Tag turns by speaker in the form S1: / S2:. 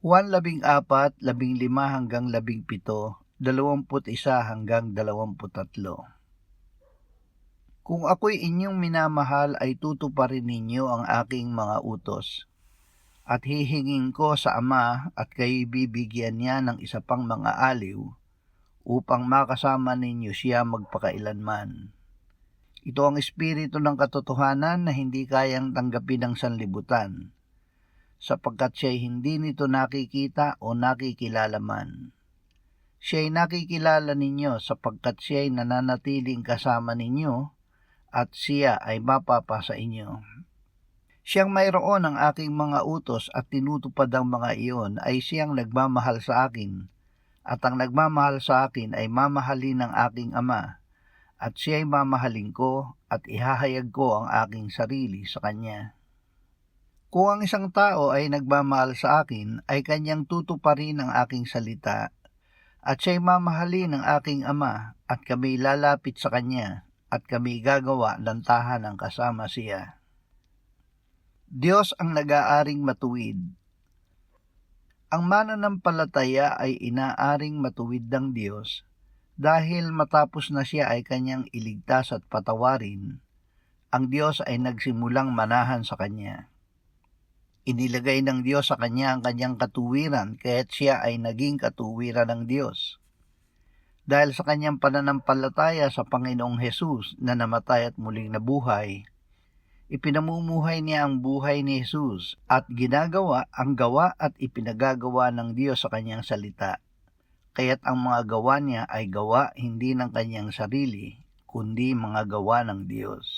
S1: Juan 14:15-17, 21-23. Kung ako'y inyong minamahal ay tutuparin ninyo ang aking mga utos. At hihingin ko sa Ama at kayo'y bibigyan niya ng isa pang mga aliw upang makasama ninyo siya magpakailanman. Ito ang espiritu ng katotohanan na hindi kayang tanggapin ng sanlibutan, sapagkat siya'y hindi nito nakikita o nakikilala man. Siya'y nakikilala ninyo sapagkat siya'y nananatiling kasama ninyo at siya ay mapapasa inyo. Siyang mayroon ang aking mga utos at tinutupad ang mga iyon ay siyang nagmamahal sa akin, at ang nagmamahal sa akin ay mamahalin ng aking Ama, at siya'y mamahalin ko at ihahayag ko ang aking sarili sa kanya. Kung ang isang tao ay nagmamahal sa akin, ay kanyang tutuparin ang aking salita, at siya'y mamahalin ng aking Ama, at kami lalapit sa kanya, at kami gagawa ng tahanan kasama siya. Diyos ang nag-aaring matuwid. Ang mananampalataya ay inaaring matuwid ng Diyos dahil matapos na siya ay kanyang iligtas at patawarin, ang Diyos ay nagsimulang manahan sa kanya. Inilagay ng Diyos sa kanya ang kanyang katuwiran kaya't siya ay naging katuwiran ng Diyos. Dahil sa kanyang pananampalataya sa Panginoong Hesus na namatay at muling nabuhay, ipinamumuhay niya ang buhay ni Jesus at ginagawa ang gawa at ipinagagawa ng Diyos sa kanyang salita. Kaya't ang mga gawa niya ay gawa hindi ng kanyang sarili, kundi mga gawa ng Diyos.